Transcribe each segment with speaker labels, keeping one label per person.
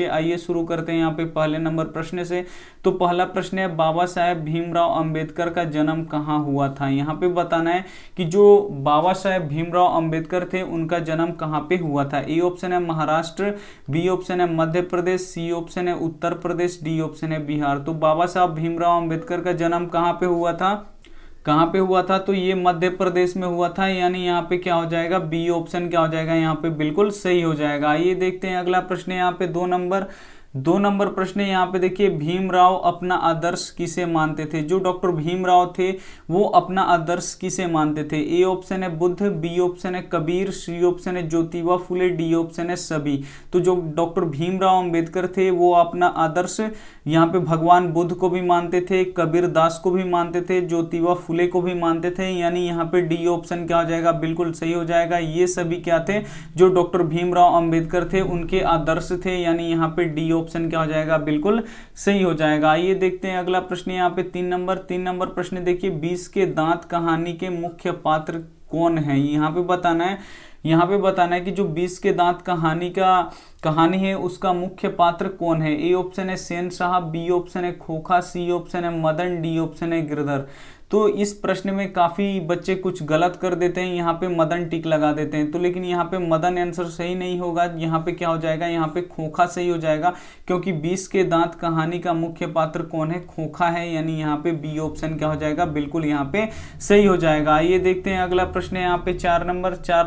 Speaker 1: आइए शुरू करते हैं यहाँ पे पहले नंबर प्रश्न से। तो पहला प्रश्न है, बाबा साहेब भीमराव अंबेडकर का जन्म कहाँ हुआ था। यहाँ पे बताना है कि जो बाबा साहेब भीमराव अंबेडकर थे उनका जन्म कहाँ पे हुआ था। ए ऑप्शन है महाराष्ट्र, बी ऑप्शन है मध्य प्रदेश, सी ऑप्शन है उत्तर प्रदेश, डी ऑप्शन है बिहार। तो बाबा साहब भीमराव अंबेडकर का जन्म कहाँ पे हुआ था, कहाँ पे हुआ था, तो ये मध्य प्रदेश में हुआ था, यानी यहाँ पे क्या हो जाएगा, बी ऑप्शन क्या हो जाएगा यहाँ पे बिल्कुल सही हो जाएगा। आइए देखते हैं अगला प्रश्न है यहाँ पे 2 नंबर प्रश्न है यहाँ पे देखिए, भीमराव अपना आदर्श किसे मानते थे। जो डॉक्टर भीमराव थे वो अपना आदर्श किसे मानते थे। ए ऑप्शन है बुद्ध, बी ऑप्शन है कबीर, सी ऑप्शन है ज्योतिबा फुले, डी ऑप्शन है सभी। तो जो डॉक्टर भीमराव अंबेडकर थे वो अपना आदर्श यहाँ पे भगवान बुद्ध को भी मानते थे, कबीर दास को भी मानते थे, ज्योतिबा फुले को भी मानते थे, यानी यहाँ पे डी ऑप्शन क्या हो जाएगा बिल्कुल सही हो जाएगा। ये सभी क्या थे, जो डॉक्टर भीमराव अंबेडकर थे उनके आदर्श थे, यानी यहाँ पे डी ऑप्शन क्या हो जाएगा बिल्कुल सही हो जाएगा। आइए देखते हैं अगला प्रश्न यहाँ पे 3 नंबर प्रश्न देखिए, 20 के दांत कहानी के मुख्य पात्र कौन है। यहाँ पे बताना है कि जो 20 के दांत कहानी है उसका मुख्य पात्र कौन है। ए ऑप्शन है सेन साहब, बी ऑप्शन है खोखा, सी ऑप्शन है मदन, डी ऑप्शन है गिरधर। तो इस प्रश्न में काफ़ी बच्चे कुछ गलत कर देते हैं, यहाँ पे मदन टिक लगा देते हैं, तो लेकिन यहाँ पे मदन आंसर सही नहीं होगा। यहाँ पे क्या हो जाएगा, यहाँ पे खोखा सही हो जाएगा, क्योंकि 20 के दांत कहानी का मुख्य पात्र कौन है, खोखा है, यानी यहाँ पे बी ऑप्शन क्या हो जाएगा बिल्कुल यहाँ पे सही हो जाएगा। आइए देखते हैं अगला प्रश्न है यहाँ पे 4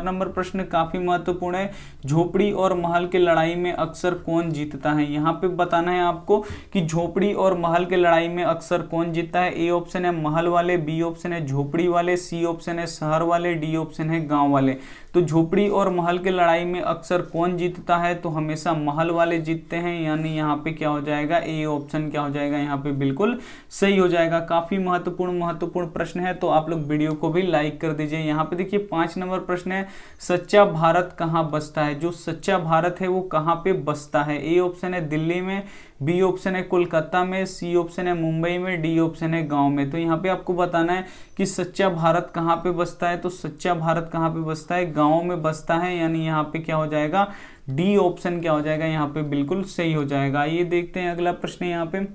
Speaker 1: नंबर प्रश्न काफ़ी महत्वपूर्ण है, झोपड़ी और महल के लड़ाई में अक्सर कौन जीतता है। यहाँ पे बताना है आपको कि झोपड़ी और महल के लड़ाई में अक्सर कौन जीतता है। ए ऑप्शन है महल वाले, बी ऑप्शन है झोपड़ी वाले, सी ऑप्शन है शहर वाले, डी ऑप्शन है गांव वाले। तो झोपड़ी और महल के लड़ाई में अक्सर कौन जीतता है, तो हमेशा महल वाले जीतते हैं, यानी यहाँ पे क्या हो जाएगा, ए ऑप्शन क्या हो जाएगा यहाँ पे बिल्कुल सही हो जाएगा। काफी महत्वपूर्ण प्रश्न है, तो आप लोग वीडियो को भी लाइक कर दीजिए। यहाँ पे देखिए 5 नंबर प्रश्न है, सच्चा भारत कहाँ बसता है। जो सच्चा भारत है वो कहाँ पे बसता है। ए ऑप्शन है दिल्ली में, बी ऑप्शन है कोलकाता में, सी ऑप्शन है मुंबई में, डी ऑप्शन है गांव में। तो यहाँ पे आपको बताना है कि सच्चा भारत कहाँ पे बसता है। तो सच्चा भारत कहाँ पे बसता है, गांव में बसता है, यानी यहाँ पे क्या हो जाएगा, डी ऑप्शन क्या हो जाएगा यहाँ पे बिल्कुल सही हो जाएगा। ये देखते हैं अगला प्रश्न यहाँ पे।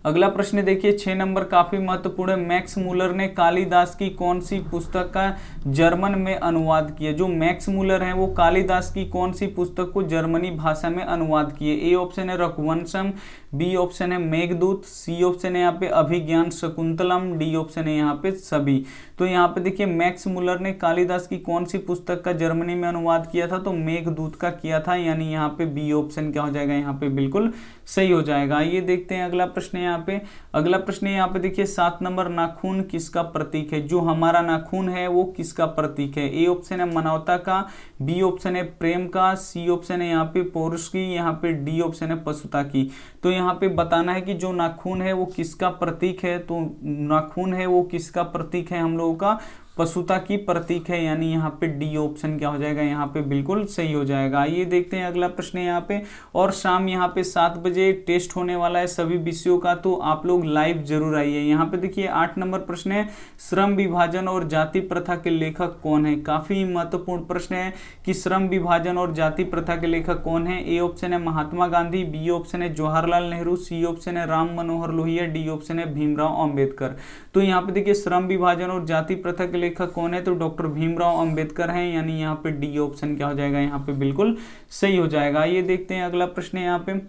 Speaker 1: अगला प्रश्न देखिए 6 नंबर काफी महत्वपूर्ण है, मैक्स मूलर ने कालिदास की कौन सी पुस्तक का जर्मन में अनुवाद किया। जो मैक्स मूलर हैं वो कालिदास की कौन सी पुस्तक को जर्मनी भाषा में अनुवाद किए। ए ऑप्शन है रघुवंशम, बी ऑप्शन है मेघदूत, सी ऑप्शन है यहाँ पे अभिज्ञान शकुंतलम, डी ऑप्शन है यहाँ पे सभी। तो यहाँ पे देखिए मैक्स मूलर ने कालिदास की कौन सी पुस्तक का जर्मनी में अनुवाद किया था, तो मेघदूत का किया था, यानी यहाँ पे बी ऑप्शन क्या हो जाएगा यहाँ पे बिल्कुल सही हो जाएगा। ये देखते हैं अगला प्रश्न यहाँ पे। अगला प्रश्न यहाँ पे देखिए 7 नंबर, नाखून किसका प्रतीक है। जो हमारा नाखून है वो किसका प्रतीक है। ए ऑप्शन है मानवता का, बी ऑप्शन है प्रेम का, सी ऑप्शन है यहाँ पे पौरुष की, यहाँ पे डी ऑप्शन है पशुता की। तो यहाँ पे बताना है कि जो नाखून है वो किसका प्रतीक है। तो नाखून है वो किसका प्रतीक है, हम लोगों का पशुता की प्रतीक है, यानी यहाँ पे डी ऑप्शन क्या हो जाएगा यहाँ पे बिल्कुल सही हो जाएगा। ये देखते हैं अगला प्रश्न यहाँ पे। और शाम यहाँ पे 7 बजे टेस्ट होने वाला है सभी विषयों का, तो आप लोग लाइव जरूर आइए। यहाँ पे देखिए 8 नंबर प्रश्न है, श्रम विभाजन और जाति प्रथा के लेखक कौन है। काफी महत्वपूर्ण प्रश्न है कि श्रम विभाजन और जाति प्रथा के लेखक कौन है। ए ऑप्शन है महात्मा गांधी, बी ऑप्शन है जवाहरलाल नेहरू, सी ऑप्शन है राम मनोहर लोहिया, डी ऑप्शन है भीमराव अंबेडकर। तो यहाँ पे देखिए श्रम विभाजन और जाति प्रथा के लेखक कौन है, तो डॉक्टर भीमराव अंबेडकर हैं, यानी यहाँ पे डी ऑप्शन क्या हो जाएगा यहाँ पे बिल्कुल सही हो जाएगा। ये देखते हैं अगला प्रश्न यहाँ पे।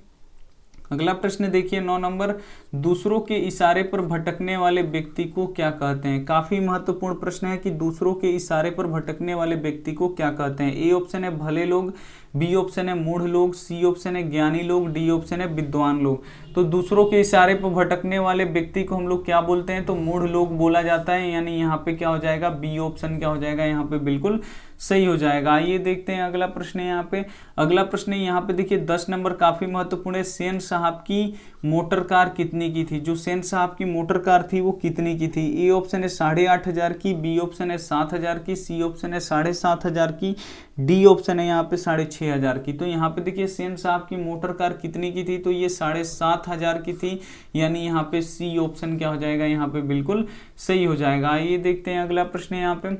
Speaker 1: अगला प्रश्न देखिए 9 नंबर, दूसरों के इशारे पर भटकने वाले व्यक्ति को क्या कहते हैं। काफी महत्वपूर्ण प्रश्न है कि दूसरों के इशारे पर भटकने वाले व्यक्ति को क्या कहते हैं। ए ऑप्शन है भले लोग, बी ऑप्शन है मूढ़ लोग, सी ऑप्शन है ज्ञानी लोग, डी ऑप्शन है विद्वान लोग। तो दूसरों के इशारे पर भटकने वाले व्यक्ति को हम लोग क्या बोलते हैं, तो मूढ़ लोग बोला जाता है, यानी यहाँ पे क्या हो जाएगा, बी ऑप्शन क्या हो जाएगा यहाँ पे बिल्कुल सही हो जाएगा। ये देखते हैं अगला प्रश्न यहाँ पे। अगला प्रश्न यहाँ पे देखिए 10 नंबर काफी महत्वपूर्ण है, सेन साहब की मोटर कार कितने की थी। जो सेन साहब की मोटर कार थी वो कितने की थी। ए ऑप्शन है 8,500 की, बी ऑप्शन है 7,000 की, सी ऑप्शन है 7,500 की, डी ऑप्शन है यहाँ पे 6,500 की। तो यहाँ पे देखिए सेन साहब की मोटर कार कितने की थी, तो ये 7,500 की थी, यानी यहाँ पे सी ऑप्शन क्या हो जाएगा यहाँ पे बिल्कुल सही हो जाएगा। ये देखते हैं अगला प्रश्न यहाँ पे।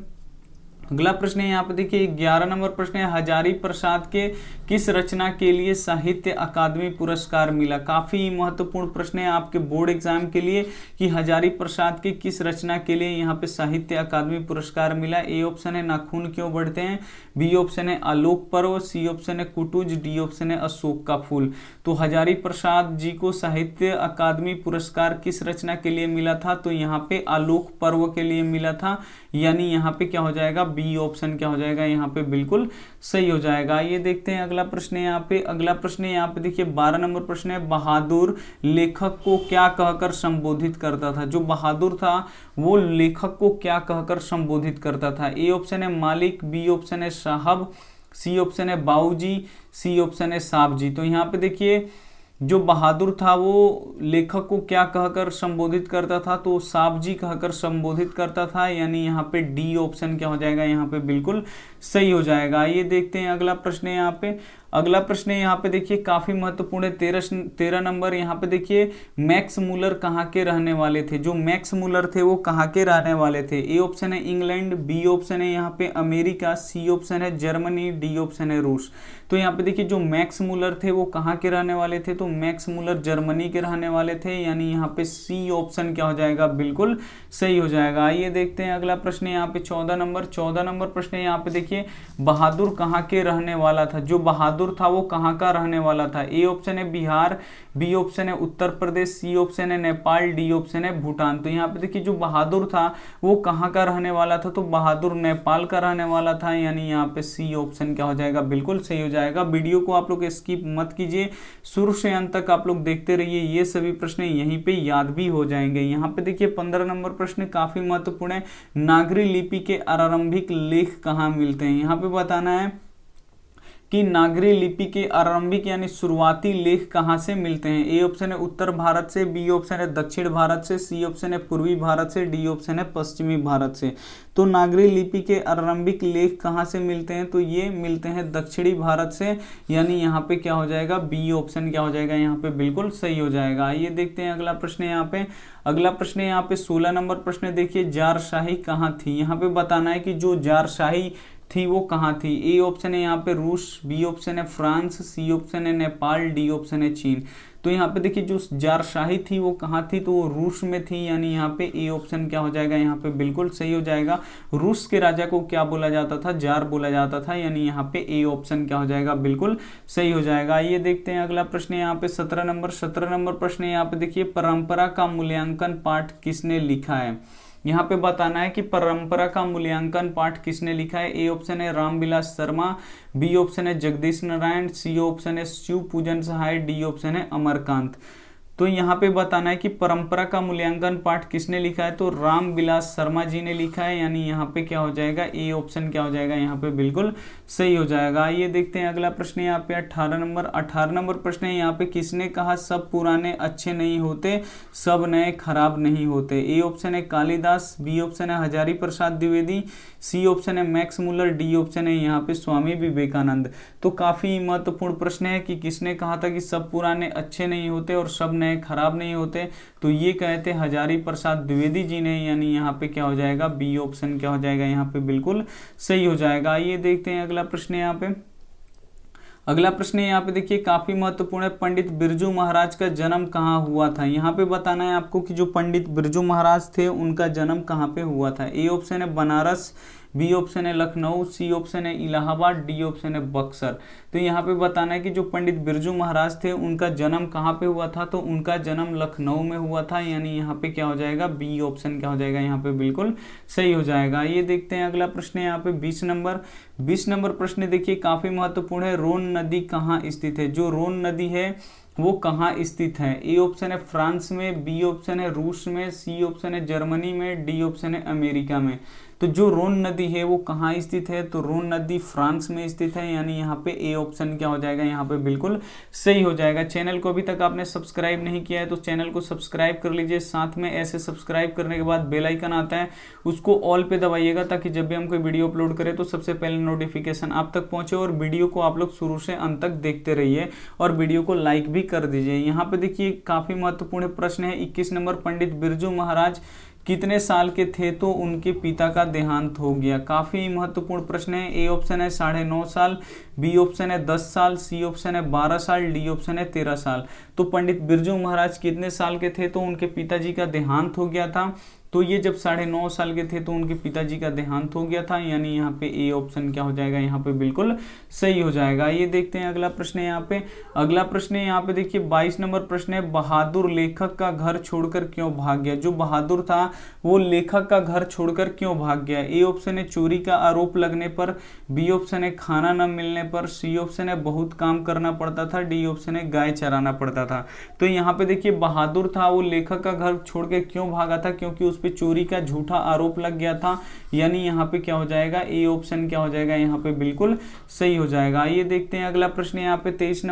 Speaker 1: अगला प्रश्न है यहाँ पे देखिए 11 नंबर प्रश्न है, हजारी प्रसाद के किस रचना के लिए साहित्य अकादमी पुरस्कार मिला। काफी महत्वपूर्ण प्रश्न है आपके बोर्ड एग्जाम के लिए कि हजारी प्रसाद के किस रचना के लिए यहाँ पे साहित्य अकादमी पुरस्कार मिला। ए ऑप्शन है नाखून क्यों बढ़ते हैं, बी ऑप्शन है आलोक पर्व, सी ऑप्शन है कुटुज, डी ऑप्शन है अशोक का फूल। तो हजारी प्रसाद जी को साहित्य अकादमी पुरस्कार किस रचना के लिए मिला था, तो यहाँ पे आलोक पर्व के लिए मिला था, यानी यहाँ पे क्या हो जाएगा, बी ऑप्शन क्या हो जाएगा यहाँ पे बिल्कुल सही हो जाएगा। ये देखते हैं अगला प्रश्न है यहाँ पे। अगला प्रश्न है यहाँ पे देखिए 12 नंबर प्रश्न है, बहादुर लेखक को क्या कहकर संबोधित करता था। जो बहादुर था वो लेखक को क्या कहकर संबोधित करता था। ए ऑप्शन है मालिक, बी ऑप्शन है साहब, सी ऑप्शन है बाबूजी, सी ऑप्शन है साहब जी। तो यहाँ पे देखिए जो बहादुर था वो लेखक को क्या कहकर संबोधित करता था, तो साहब जी कहकर संबोधित करता था, यानी यहाँ पे डी ऑप्शन क्या हो जाएगा यहाँ पे बिल्कुल सही हो जाएगा। ये देखते हैं अगला प्रश्न है यहाँ पे। अगला प्रश्न है यहाँ पे देखिए काफी महत्वपूर्ण है, 13 नंबर। यहाँ पे देखिए मैक्स मूलर कहाँ के रहने वाले थे। जो मैक्स मूलर थे वो कहाँ के रहने वाले थे। ए ऑप्शन है इंग्लैंड, बी ऑप्शन है यहाँ पे अमेरिका, सी ऑप्शन है जर्मनी, डी ऑप्शन है रूस। तो यहाँ पे देखिए जो मैक्स मूलर थे वो कहाँ के रहने वाले थे, तो मैक्स मूलर जर्मनी के रहने वाले थे, यानी यहाँ पे सी ऑप्शन क्या हो जाएगा बिल्कुल सही हो जाएगा। आइए देखते हैं अगला प्रश्न है यहाँ पे 14 नंबर प्रश्न है यहाँ पे देखिए बहादुर कहाँ के रहने वाला था। जो बहादुर था वो कहाँ का रहने वाला था। ए ऑप्शन है बिहार, बी ऑप्शन है उत्तर प्रदेश, सी ऑप्शन है नेपाल, डी ऑप्शन है भूटान। तो यहाँ पे देखिए जो बहादुर था वो कहाँ का रहने वाला था, तो बहादुर नेपाल का रहने वाला था, यानी यहाँ पे सी ऑप्शन क्या हो जाएगा बिल्कुल सही हो जाएगा। वीडियो को आप लोग स्किप मत कीजिए, शुरू से अंत तक आप लोग देखते रहिए, ये सभी प्रश्न यहीं पे याद भी हो जाएंगे। यहाँ पे देखिए 15 नंबर प्रश्न काफी महत्वपूर्ण है, नागरी लिपि के आरंभिक लेख कहाँ मिलते हैं। यहाँ पे बताना है कि नागरी लिपि के आरंभिक यानी शुरुआती लेख कहाँ से मिलते हैं। ए ऑप्शन है उत्तर भारत से, बी ऑप्शन है दक्षिण भारत से, सी ऑप्शन है पूर्वी भारत से, डी ऑप्शन है पश्चिमी भारत से। तो नागरी लिपि के आरंभिक लेख कहाँ से मिलते हैं, तो ये मिलते हैं दक्षिणी भारत से, यानी यहाँ पे क्या हो जाएगा बी ऑप्शन क्या हो जाएगा यहाँ पे बिल्कुल सही हो जाएगा। आइए देखते हैं अगला प्रश्न है यहाँ पे। अगला प्रश्न है यहाँ पे 16 नंबर प्रश्न देखिए जारशाही कहाँ थी। यहाँ पे बताना है कि जो जारशाही थी वो कहाँ थी। ए ऑप्शन है यहाँ पे रूस, बी ऑप्शन है फ्रांस, सी ऑप्शन है नेपाल, डी ऑप्शन है चीन। तो यहाँ पे देखिए जो जारशाही थी वो कहाँ थी, तो वो रूस में थी, यानी यहाँ पे ए ऑप्शन क्या हो जाएगा यहाँ पे बिल्कुल सही हो जाएगा। रूस के राजा को क्या बोला जाता था, जार बोला जाता था, यानी यहाँ पे ए ऑप्शन क्या हो जाएगा बिल्कुल सही हो जाएगा। ये देखते हैं अगला प्रश्न है यहाँ पे 17 नंबर प्रश्न है यहाँ पे देखिए परंपरा का मूल्यांकन पाठ किसने लिखा है। यहाँ पे बताना है कि परंपरा का मूल्यांकन पाठ किसने लिखा है। ए ऑप्शन है रामविलास शर्मा, बी ऑप्शन है जगदीश नारायण, सी ऑप्शन है शिव पूजन सहाय, डी ऑप्शन है अमरकांत। तो यहाँ पे बताना है कि परंपरा का मूल्यांकन पाठ किसने लिखा है, तो रामविलास शर्मा जी ने लिखा है, यानी यहाँ पे क्या हो जाएगा ए ऑप्शन क्या हो जाएगा यहाँ पे बिल्कुल सही हो जाएगा। ये देखते हैं अगला प्रश्न है यहाँ पे 18 नंबर प्रश्न है यहाँ पे किसने कहा सब पुराने अच्छे नहीं होते, सब नए खराब नहीं होते। ए ऑप्शन है कालिदास, बी ऑप्शन है हजारी प्रसाद द्विवेदी, सी ऑप्शन है मैक्स मूलर, डी ऑप्शन है यहाँ पे स्वामी विवेकानंद। तो काफी महत्वपूर्ण प्रश्न है कि किसने कहा था कि सब पुराने अच्छे नहीं होते और सब नए खराब नहीं होते, तो ये कहते हजारी प्रसाद द्विवेदी जी ने, यानी यहाँ पे क्या हो जाएगा बी ऑप्शन क्या हो जाएगा यहाँ पे बिल्कुल सही हो जाएगा। ये देखते हैं अगला प्रश्न है यहाँ पे। अगला प्रश्न है यहाँ पे देखिए काफी महत्वपूर्ण है, पंडित बिरजू महाराज का जन्म कहाँ हुआ था। यहाँ पे बताना है आपको कि जो पंडित बिरजू महाराज थे उनका जन्म कहाँ पे हुआ था। ए ऑप्शन है बनारस, बी ऑप्शन है लखनऊ, सी ऑप्शन है इलाहाबाद, डी ऑप्शन है बक्सर। तो यहाँ पे बताना है कि जो पंडित बिरजू महाराज थे उनका जन्म कहाँ पे हुआ था, तो उनका जन्म लखनऊ में हुआ था, यानी यहाँ पे क्या हो जाएगा बी ऑप्शन क्या हो जाएगा यहाँ पे बिल्कुल सही हो जाएगा। ये देखते हैं अगला प्रश्न है यहाँ पे 20 नंबर प्रश्न देखिए काफी महत्वपूर्ण है, रोन नदी कहाँ स्थित है। जो रोन नदी है वो कहाँ स्थित है। ए ऑप्शन है फ्रांस में, बी ऑप्शन है रूस में, सी ऑप्शन है जर्मनी में, डी ऑप्शन है अमेरिका में। तो जो रोन नदी है वो कहाँ स्थित है, तो रोन नदी फ्रांस में स्थित है, यानी यहाँ पे ए ऑप्शन क्या हो जाएगा यहाँ पे बिल्कुल सही हो जाएगा। चैनल को अभी तक आपने सब्सक्राइब नहीं किया है तो चैनल को सब्सक्राइब कर लीजिए, साथ में ऐसे सब्सक्राइब करने के बाद बेल आइकन आता है उसको ऑल पे दबाइएगा, ताकि जब भी हम कोई वीडियो अपलोड करें तो सबसे पहले नोटिफिकेशन आप तक पहुंचे। और वीडियो को आप लोग शुरू से अंत तक देखते रहिए और वीडियो को लाइक भी कर दीजिए। यहाँ पे देखिए काफी महत्वपूर्ण प्रश्न है 21 नंबर, पंडित बिरजू महाराज कितने साल के थे तो उनके पिता का देहांत हो गया। काफी महत्वपूर्ण प्रश्न है। ए ऑप्शन है 9.5 साल, बी ऑप्शन है 10 साल, सी ऑप्शन है 12 साल, डी ऑप्शन है 13 साल। तो पंडित बिरजू महाराज कितने साल के थे तो उनके पिताजी का देहांत हो गया था? तो ये जब 9.5 साल के थे तो उनके पिताजी का देहांत हो गया था, यानी यहाँ पे ए ऑप्शन क्या हो जाएगा, यहाँ पे बिल्कुल सही हो जाएगा। ये देखते हैं अगला प्रश्न है यहाँ पे। अगला प्रश्न है यहाँ पे देखिए 22 नंबर प्रश्न है, बहादुर लेखक का घर छोड़कर क्यों भाग गया? जो बहादुर था वो लेखक का घर छोड़कर क्यों भाग गया? ए ऑप्शन है चोरी का आरोप लगने पर, बी ऑप्शन है खाना न मिलने पर, सी ऑप्शन है बहुत काम करना पड़ता था, डी ऑप्शन है गाय चराना पड़ता था। तो यहाँ पे देखिए बहादुर था वो लेखक का घर छोड़ के क्यों भागा था? क्योंकि उस पे चोरी का झूठा आरोप लग गया था, यानी यहाँ पे क्या हो जाएगा, ए ऑप्शन क्या हो जाएगा, यहाँ पे बिल्कुल सही हो जाएगा। ये देखते हैं अगला प्रश्न यहाँ पे 23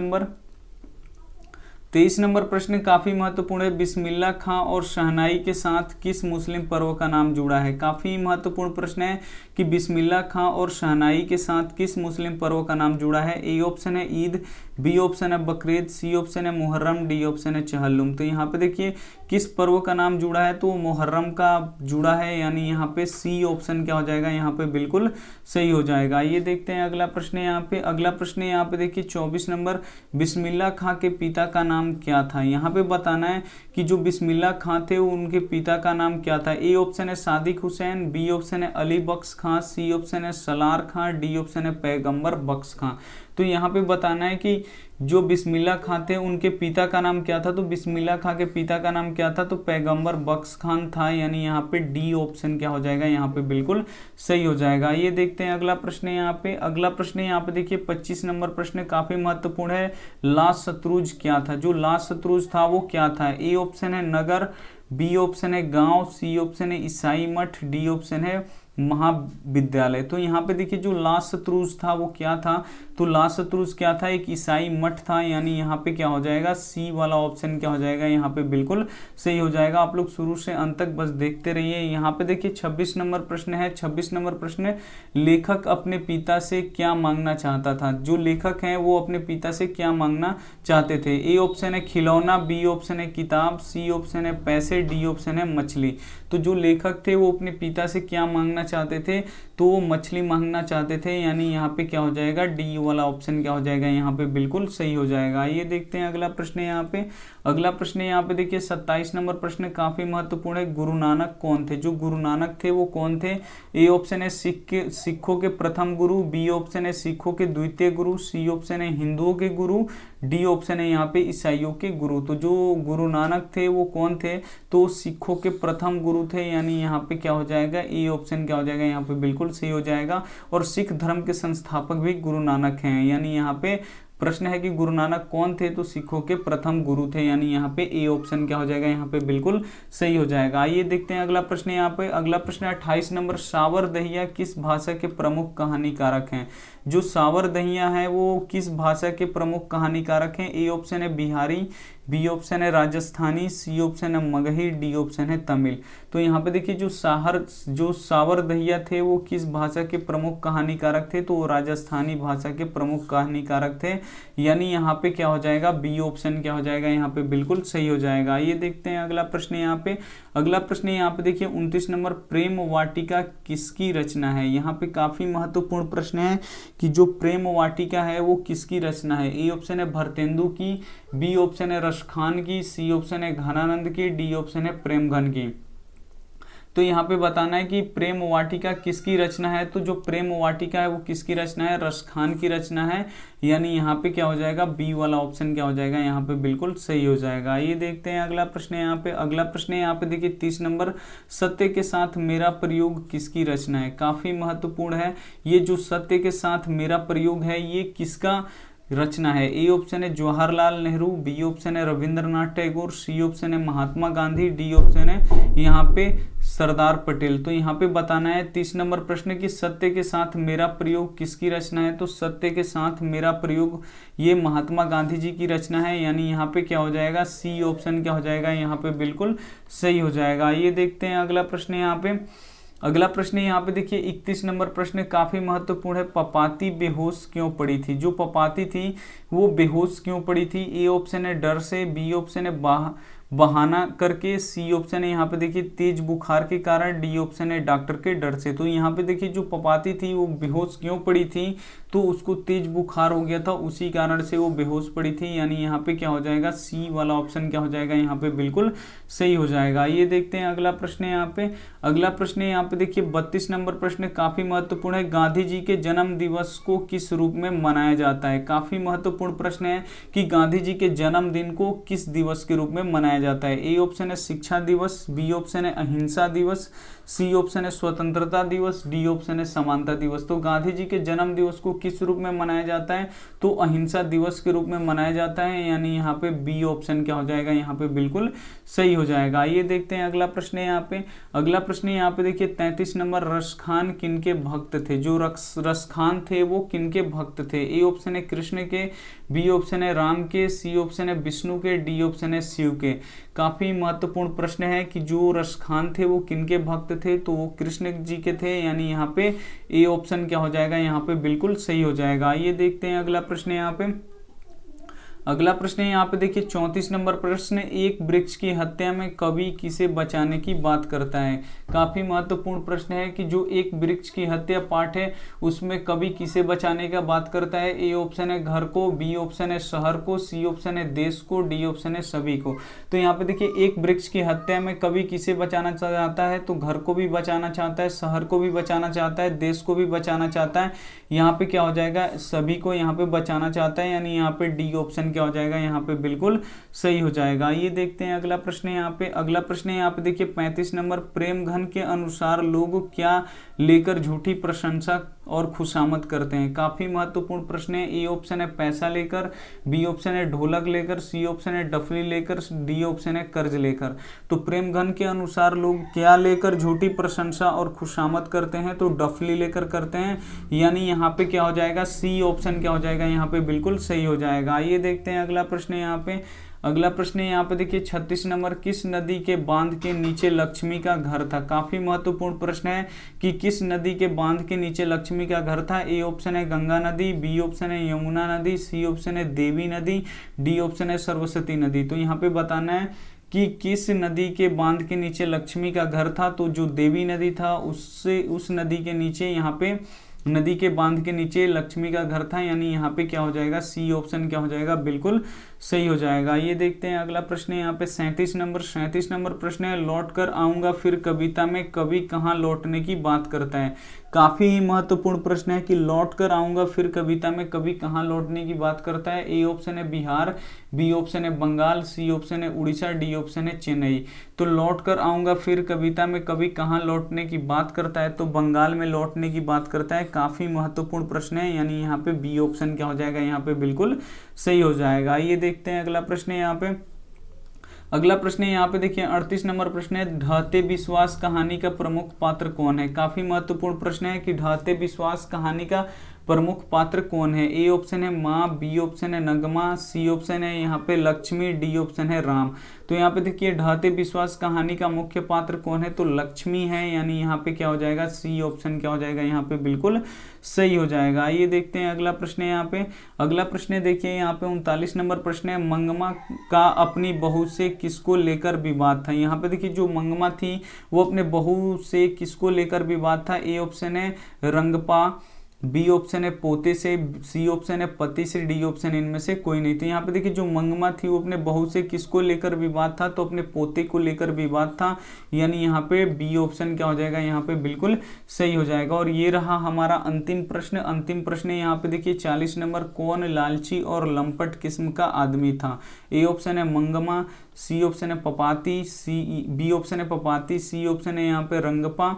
Speaker 1: नंबर प्रश्न काफी महत्वपूर्ण है। बिस्मिल्लाह खां और शहनाई के साथ किस मुस्लिम पर्व का नाम जुड़ा है? काफी महत्वपूर्ण प्रश्न है कि बिस्मिल्लाह खां और शहनाई के साथ किस मुस्लिम पर्व का नाम जुड़ा है? ए ऑप्शन है ईद, बी ऑप्शन है बकरीद, सी ऑप्शन है मुहर्रम, डी ऑप्शन है चहल्लुम। तो यहाँ पे देखिए किस पर्व का नाम जुड़ा है तो मुहर्रम का जुड़ा है, यानी यहाँ पे सी ऑप्शन क्या हो जाएगा, यहाँ पे बिल्कुल सही हो जाएगा। ये देखते हैं अगला प्रश्न है यहाँ पे। अगला प्रश्न है यहाँ पे देखिए 24 नंबर, बिस्मिल्लाह खां के पिता का नाम क्या था? यहाँ पे बताना है कि जो बिस्मिल्लाह खां थे उनके पिता का नाम क्या था। ए ऑप्शन है सादिक हुसैन, बी ऑप्शन है अली बख्श खां, सी ऑप्शन है सलार खां, डी ऑप्शन है पैगंबर बख्श खां। तो यहाँ पे बताना है कि जो बिस्मिल्लाह खां थे उनके पिता का नाम क्या था, तो बिस्मिल्लाह खां के पिता का नाम क्या था, तो पैगंबर बख्श खान था, यानी यहाँ पे डी ऑप्शन क्या हो जाएगा, यहाँ पे बिल्कुल सही हो जाएगा। ये देखते हैं अगला प्रश्न है यहाँ पे। अगला प्रश्न है यहाँ पे देखिए 25 नंबर प्रश्न काफी महत्वपूर्ण है। लाज शत्रुज क्या था? जो लाज शत्रुज था वो क्या था? ए ऑप्शन है नगर, बी ऑप्शन है गांव, सी ऑप्शन है ईसाई मठ, डी ऑप्शन है महाविद्यालय। तो यहाँ पे देखिए जो लाज शत्रुज था वो क्या था, तो लाज शत्रुज क्या था, एक ईसाई मठ था, यानी यहाँ पे क्या हो जाएगा, सी वाला ऑप्शन क्या हो जाएगा, यहाँ पे बिल्कुल सही हो जाएगा। आप लोग शुरू से अंत तक बस देखते रहिए। यहाँ पे देखिए 26 नंबर प्रश्न है। 26 नंबर प्रश्न, लेखक अपने पिता से क्या मांगना चाहता था? जो लेखक हैं वो अपने पिता से क्या मांगना चाहते थे? ए ऑप्शन है खिलौना, बी ऑप्शन है किताब, सी ऑप्शन है पैसे, डी ऑप्शन है मछली। तो जो लेखक थे वो अपने पिता से क्या मांगना चाहते थे, तो वो मछली मांगना चाहते थे, यानी यहाँ पे क्या हो जाएगा, डी वाला ऑप्शन क्या हो जाएगा, यहाँ पे बिल्कुल सही हो जाएगा। ये देखते हैं अगला प्रश्न है यहाँ पे। अगला प्रश्न है यहाँ पे देखिए 27 नंबर प्रश्न काफी महत्वपूर्ण है। गुरु नानक कौन थे? जो गुरु नानक थे वो कौन थे? ए ऑप्शन है सिखों के प्रथम गुरु, बी ऑप्शन है सिखों के द्वितीय गुरु, सी ऑप्शन है हिंदुओं के गुरु, डी ऑप्शन है यहाँ पे ईसाइयों के गुरु। तो जो गुरु नानक थे वो कौन थे, तो सिखों के प्रथम गुरु थे, यानी यहाँ पे क्या हो जाएगा, ए ऑप्शन क्या हो जाएगा, यहाँ पे बिल्कुल सही हो जाएगा। और सिख धर्म के संस्थापक भी गुरु नानक हैं, यानी यहाँ पे प्रश्न है कि गुरु नानक कौन थे, तो सिखों के प्रथम गुरु थे, यानी यहाँ पे ए ऑप्शन क्या हो जाएगा, यहाँ पे बिल्कुल सही हो जाएगा। आइए देखते हैं अगला प्रश्न यहाँ पे। अगला प्रश्न 28 नंबर, सावर दहिया किस भाषा के प्रमुख कहानीकारक हैं? जो सावर दहिया है वो किस भाषा के प्रमुख कहानीकारक हैं? ए ऑप्शन है बिहारी, बी ऑप्शन है राजस्थानी, सी ऑप्शन है मगही, डी ऑप्शन है तमिल। तो यहाँ पे देखिए जो सावर दहिया थे वो किस भाषा के प्रमुख कहानीकारक थे, तो वो राजस्थानी भाषा के प्रमुख कहानीकारक थे, यानी यहाँ पे क्या हो जाएगा, बी ऑप्शन क्या हो जाएगा, यहाँ पे बिल्कुल सही हो जाएगा। ये देखते हैं अगला प्रश्न यहाँ पे। अगला प्रश्न यहाँ पे देखिए 29 नंबर, प्रेम वाटिका किसकी रचना है? यहाँ पे काफी महत्वपूर्ण प्रश्न है कि जो प्रेम वाटिका है वो किसकी रचना है? ए ऑप्शन है भरतेंदु की, बी ऑप्शन है रसखान की, सी ऑप्शन है घनानंद की, डी ऑप्शन है प्रेमघन की। तो यहाँ पे बताना है कि प्रेम वाटिका किसकी रचना है, तो जो प्रेम वाटिका है वो किसकी रचना है, रसखान की रचना है, यानी यहाँ पे क्या हो जाएगा, बी वाला ऑप्शन क्या हो जाएगा, यहाँ पे बिल्कुल सही हो जाएगा। ये देखते हैं अगला प्रश्न यहाँ पे। अगला प्रश्न यहाँ पे देखिए 30 नंबर, सत्य के साथ मेरा प्रयोग किसकी रचना है? काफी महत्वपूर्ण है। ये जो सत्य के साथ मेरा प्रयोग है ये किसका रचना है? ए ऑप्शन है जवाहरलाल नेहरू, बी ऑप्शन है रविंद्रनाथ टैगोर, सी ऑप्शन है महात्मा गांधी, डी ऑप्शन है यहाँ पे सरदार पटेल। तो यहाँ पे बताना है 30 नंबर प्रश्न की सत्य के साथ मेरा प्रयोग किसकी रचना है, तो सत्य के साथ मेरा प्रयोग ये महात्मा गांधी जी की रचना है, यानी यहाँ पे क्या हो जाएगा, सी ऑप्शन क्या हो जाएगा, यहाँ पे बिल्कुल सही हो जाएगा। ये देखते हैं अगला प्रश्न यहाँ पे। अगला प्रश्न यहाँ पे देखिए 31 नंबर प्रश्न काफी महत्वपूर्ण है। पपाती बेहोश क्यों पड़ी थी? जो पपाती थी वो बेहोश क्यों पड़ी थी? ए ऑप्शन है डर से, बी ऑप्शन है बहाना करके, सी ऑप्शन है यहाँ पे देखिए तेज बुखार के कारण, डी ऑप्शन है डॉक्टर के डर से। तो यहाँ पे देखिए जो पपाती थी वो बेहोश क्यों पड़ी थी, तो उसको तेज बुखार हो गया था, उसी कारण से वो बेहोश पड़ी थी, यानी यहाँ पे क्या हो जाएगा, सी वाला ऑप्शन क्या हो जाएगा यहाँ पे बिल्कुल सही हो जाएगा। ये देखते हैं अगला प्रश्न है यहाँ पे। अगला प्रश्न है यहाँ पे देखिए 32 नंबर प्रश्न काफी महत्वपूर्ण है। गांधी जी के जन्म दिवस को किस रूप में मनाया जाता है? काफी महत्वपूर्ण प्रश्न है कि गांधी जी के जन्मदिन को किस दिवस के रूप में मनाया जाता है। ए ऑप्शन है शिक्षा दिवस, बी ऑप्शन है अहिंसा दिवस, सी ऑप्शन है स्वतंत्रता दिवस, डी ऑप्शन है समानता दिवस। तो गांधी जी के जन्म दिवस को किस रूप में मनाया जाता है, तो अहिंसा दिवस के रूप में मनाया जाता है, यानी यहाँ पे बी ऑप्शन क्या हो जाएगा यहाँ पे बिल्कुल सही हो जाएगा। ये देखते हैं अगला प्रश्न है यहाँ पे। अगला प्रश्न है यहाँ पे देखिए 33 नंबर, रसखान किनके भक्त थे? जो रसखान थे वो किनके भक्त थे? ए ऑप्शन है कृष्ण के, बी ऑप्शन है राम के, सी ऑप्शन है विष्णु के, डी ऑप्शन है शिव के। काफी महत्वपूर्ण प्रश्न है कि जो रसखान थे वो किनके भक्त थे, तो वो कृष्ण जी के थे, यानी यहाँ पे ए ऑप्शन क्या हो जाएगा यहाँ पे बिल्कुल सही हो जाएगा। ये देखते हैं अगला प्रश्न है यहाँ पे। अगला प्रश्न है यहाँ पे देखिए 34 नंबर प्रश्न, एक वृक्ष की हत्या में कवि किसे बचाने की बात करता है? काफी महत्वपूर्ण प्रश्न है कि जो एक वृक्ष की हत्या पाठ है उसमें कवि किसे बचाने का बात करता है। ए ऑप्शन है घर को, बी ऑप्शन है शहर को, सी ऑप्शन है देश को, डी ऑप्शन है सभी को। तो यहाँ पे देखिए एक वृक्ष की हत्या में कवि किसे बचाना चाहता है, तो घर को भी बचाना चाहता है, शहर को भी बचाना चाहता है, देश को भी बचाना चाहता है। यहाँ पे क्या हो जाएगा, सभी को यहाँ पे बचाना चाहता है, यानी यहाँ पे डी ऑप्शन क्या हो जाएगा यहाँ पे बिल्कुल सही हो जाएगा। ये देखते हैं अगला प्रश्न है यहाँ पे। अगला प्रश्न है यहाँ पे देखिए 35 नंबर, प्रेम घन के अनुसार लोग क्या लेकर झूठी प्रशंसा और खुशामद करते हैं? काफी महत्वपूर्ण प्रश्न है। ए ऑप्शन है पैसा लेकर, बी ऑप्शन है ढोलक लेकर, सी ऑप्शन है डफली लेकर, डी ऑप्शन है कर्ज लेकर। तो प्रेम घन के अनुसार लोग क्या लेकर झूठी प्रशंसा और खुशामद करते हैं, तो डफली लेकर करते हैं, यानी यहाँ पे क्या हो जाएगा, सी ऑप्शन क्या हो जाएगा यहाँ पे बिल्कुल सही हो जाएगा। ये देखते हैं अगला प्रश्न है यहाँ पे। अगला प्रश्न है यहाँ पे देखिए 36 नंबर, किस नदी के बांध के नीचे लक्ष्मी का घर था? काफी महत्वपूर्ण प्रश्न है कि किस नदी के बांध के नीचे लक्ष्मी का घर था। ए ऑप्शन है गंगा नदी, बी ऑप्शन है यमुना नदी, सी ऑप्शन है देवी नदी, डी ऑप्शन है सरस्वती नदी। तो यहाँ पे बताना है कि किस नदी के बांध के नीचे लक्ष्मी का घर था, तो जो देवी नदी था उससे उस नदी के नीचे यहाँ पे नदी के बांध के नीचे लक्ष्मी का घर था, यानी यहाँ पे क्या हो जाएगा, सी ऑप्शन क्या हो जाएगा बिल्कुल सही हो जाएगा। ये देखते हैं अगला प्रश्न है यहाँ पे 37 नंबर। 37 नंबर प्रश्न है, लौट कर आऊंगा फिर कविता में कवि कहाँ लौटने की बात करता है? काफी ही महत्वपूर्ण प्रश्न है कि लौट कर आऊंगा फिर कविता में कवि कहाँ लौटने की बात करता है। ए ऑप्शन है बिहार, बी ऑप्शन है बंगाल, सी ऑप्शन है उड़ीसा, डी ऑप्शन है चेन्नई। तो लौट कर आऊंगा फिर कविता में कवि कहाँ लौटने की बात करता है, तो बंगाल में लौटने की बात करता है। काफी महत्वपूर्ण प्रश्न है, यानी यहाँ पे बी ऑप्शन क्या हो जाएगा यहाँ पे बिल्कुल सही हो जाएगा। ये देखते हैं अगला प्रश्न है यहाँ पे। अगला प्रश्न है यहाँ पे देखिए 38 नंबर प्रश्न है, ढहते विश्वास कहानी का प्रमुख पात्र कौन है? काफी महत्वपूर्ण प्रश्न है कि ढहते विश्वास कहानी का प्रमुख पात्र कौन है। ए ऑप्शन है माँ, बी ऑप्शन है नगमा, सी ऑप्शन है यहाँ पे लक्ष्मी, डी ऑप्शन है राम। तो यहाँ पे देखिए ढहते विश्वास कहानी का मुख्य पात्र कौन है, तो लक्ष्मी है, यानी यहाँ पे क्या हो जाएगा, सी ऑप्शन क्या हो जाएगा यहाँ पे बिल्कुल सही हो जाएगा। ये देखते हैं अगला प्रश्न है यहाँ पे। अगला प्रश्न है देखिए यहाँ पे 39 नंबर प्रश्न है, मंगमा का अपनी बहू से किसको लेकर विवाद था? यहाँ पे देखिए जो मंगमा थी वो अपने बहू से किसको लेकर विवाद था। ए ऑप्शन है रंगपा, बी ऑप्शन है पोते से, सी ऑप्शन है पति से, डी ऑप्शन इनमें से कोई नहीं। तो यहाँ पे देखिए जो मंगमा थी वो अपने बहू से किसको लेकर विवाद था, तो अपने पोते को लेकर विवाद था, यानी यहाँ पे बी ऑप्शन क्या हो जाएगा यहाँ पे बिल्कुल सही हो जाएगा। और ये रहा हमारा अंतिम प्रश्न। अंतिम प्रश्न यहाँ पे देखिए 40 नंबर, कौन लालची और लंपट किस्म का आदमी था? ए ऑप्शन है मंगमा, सी ऑप्शन है पपाती, बी ऑप्शन है पपाती, सी ऑप्शन है यहाँ पे रंगपा,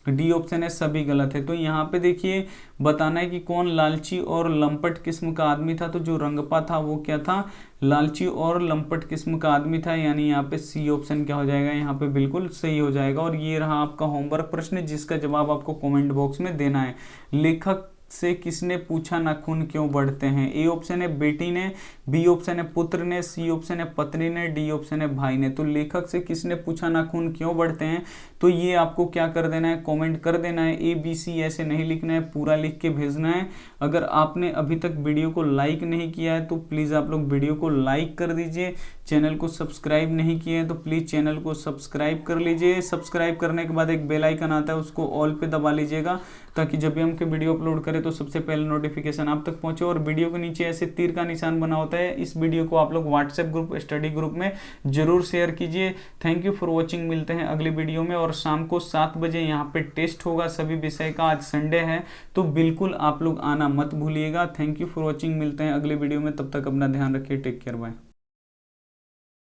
Speaker 1: डी ऑप्शन है सभी गलत है। तो यहाँ पे देखिए बताना है कि कौन लालची और लंपट किस्म का आदमी था, तो जो रंगपा था वो क्या था, लालची और लंपट किस्म का आदमी था, यानी यहाँ पे सी ऑप्शन क्या हो जाएगा यहाँ पे बिल्कुल सही हो जाएगा। और ये रहा आपका होमवर्क प्रश्न जिसका जवाब आपको कमेंट बॉक्स में देना है। लेखक से किसने पूछा नाखून क्यों बढ़ते हैं? ए ऑप्शन है बेटी ने, बी ऑप्शन है पुत्र ने, सी ऑप्शन है पत्नी ने, डी ऑप्शन है भाई ने। तो लेखक से किसने पूछा नाखून क्यों बढ़ते हैं, तो ये आपको क्या कर देना है, कमेंट कर देना है। ए बी सी ऐसे नहीं लिखना है, पूरा लिख के भेजना है। अगर आपने अभी तक वीडियो को लाइक नहीं किया है तो प्लीज़ आप लोग वीडियो को लाइक कर दीजिए। चैनल को सब्सक्राइब नहीं किए हैं तो प्लीज़ चैनल को सब्सक्राइब कर लीजिए। सब्सक्राइब करने के बाद एक बेल आइकन आता है, उसको ऑल पे दबा लीजिएगा, ताकि जब भी हम के वीडियो अपलोड करें तो सबसे पहले नोटिफिकेशन आप तक पहुंचे। और वीडियो के नीचे ऐसे तीर का निशान बना होता है, इस वीडियो को आप लोग व्हाट्सएप ग्रुप, स्टडी ग्रुप में जरूर शेयर कीजिए। Thank you for watching. मिलते हैं अगली वीडियो में। और शाम को 7 बजे यहाँ पे टेस्ट होगा सभी विषय का, आज संडे है तो बिल्कुल आप लोग आना मत भूलिएगा। Thank you for watching. मिलते हैं अगली वीडियो में, तब तक अपना ध्यान रखिए। Take care, bye.